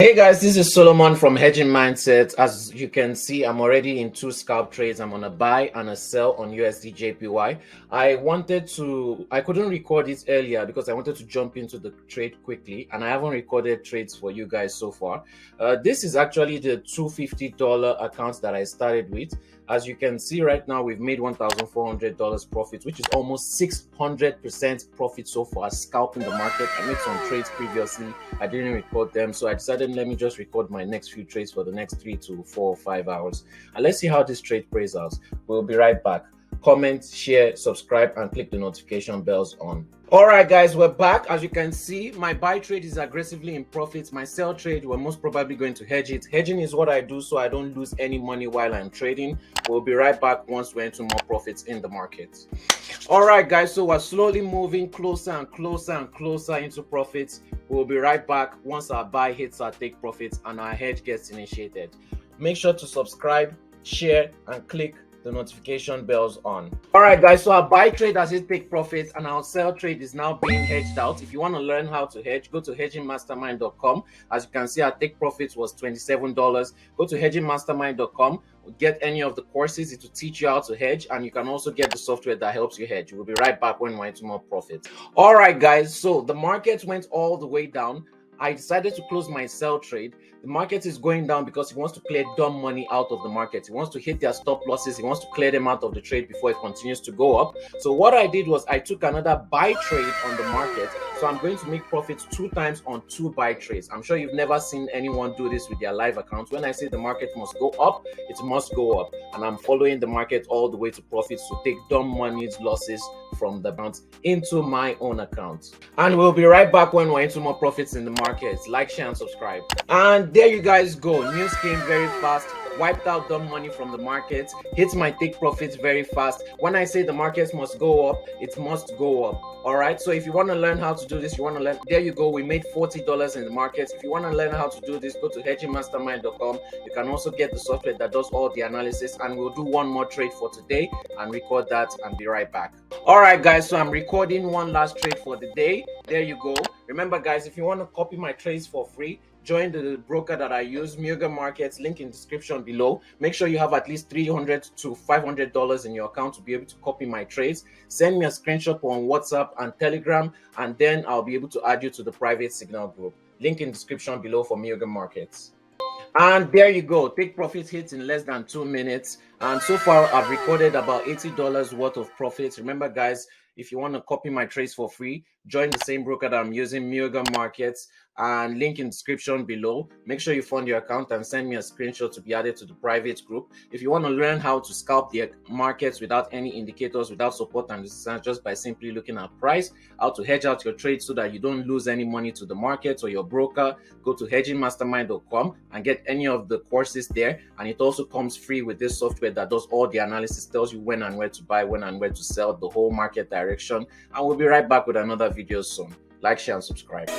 Hey guys, this is Solomon from Hedging Mindset. As you can see, I'm already in two scalp trades. I'm on a buy and a sell on USDJPY. I couldn't record it earlier because I wanted to jump into the trade quickly, and I haven't recorded trades for you guys so far. This is actually the $250 account that I started with. As you can see right now, we've made $1,400 profit, which is almost 600% profit so far scalping the market. I made some trades previously. I didn't record them, so I decided let me just record my next few trades for the next 3 to 4 or 5 hours. And let's see how this trade plays out. We'll be right back. Comment, share, subscribe, and click the notification bells on. All right, guys, we're back. As you can see, my buy trade is aggressively in profits. My sell trade, we're most probably going to hedge it. Hedging is what I do so I don't lose any money while I'm trading. We'll be right back once we're into more profits in the market. All right, guys, so we're slowly moving closer and closer and closer into profits. We'll be right back once our buy hits our take profits and our hedge gets initiated. Make sure to subscribe, share, and click the notification bells on. All right, guys, so our buy trade has hit take profits and our sell trade is now being hedged out. If you want to learn how to hedge, go to hedgingmastermind.com. As you can see, our take profits was $27. Go to hedgingmastermind.com, get any of the courses. It will teach you how to hedge, and you can also get the software that helps you hedge. We'll be right back when we're into more profits. All right, guys, so the market went all the way down. I decided to close my sell trade. The market is going down because he wants to clear dumb money out of the market. He wants to hit their stop losses. He wants to clear them out of the trade before it continues to go up. So what I did was I took another buy trade on the market. So I'm going to make profits 2 times on 2 buy trades. I'm sure you've never seen anyone do this with their live accounts. When I say the market must go up, it must go up. And I'm following the market all the way to profits to take dumb money's losses from the account into my own account. And we'll be right back when we're into more profits in the market. Like, share, and subscribe. And there you guys go. News came very fast, wiped out dumb money from the market, hits my take profits very fast. When I say the markets must go up, it must go up. All right, so if you want to learn how to do this, there you go. We made $40 in the market. If you want to learn how to do this, go to hedgingmastermind.com. You can also get the software that does all the analysis, and we'll do one more trade for today and record that and be right back. All right, guys, so I'm recording one last trade for the day. There you go. Remember, guys, if you want to copy my trades for free, join the broker that I use, Muga Markets, link in description below. Make sure you have at least $300 to $500 in your account to be able to copy my trades. Send me a screenshot on WhatsApp and Telegram, and then I'll be able to add you to the private signal group. Link in description below for Muga Markets. And there you go. Take profit hits in less than 2 minutes. And so far, I've recorded about $80 worth of profits. Remember, guys, if you want to copy my trades for free, join the same broker that I'm using, Muga Markets, and link in description below. Make sure you fund your account and send me a screenshot to be added to the private group. If you want to learn how to scalp the markets without any indicators, without support and resistance, just by simply looking at price, how to hedge out your trades so that you don't lose any money to the market or your broker, go to hedgingmastermind.com and get any of the courses there. And it also comes free with this software that does all the analysis, tells you when and where to buy, when and where to sell, the whole market direction. And we'll be right back with another video soon. Like, share, and subscribe.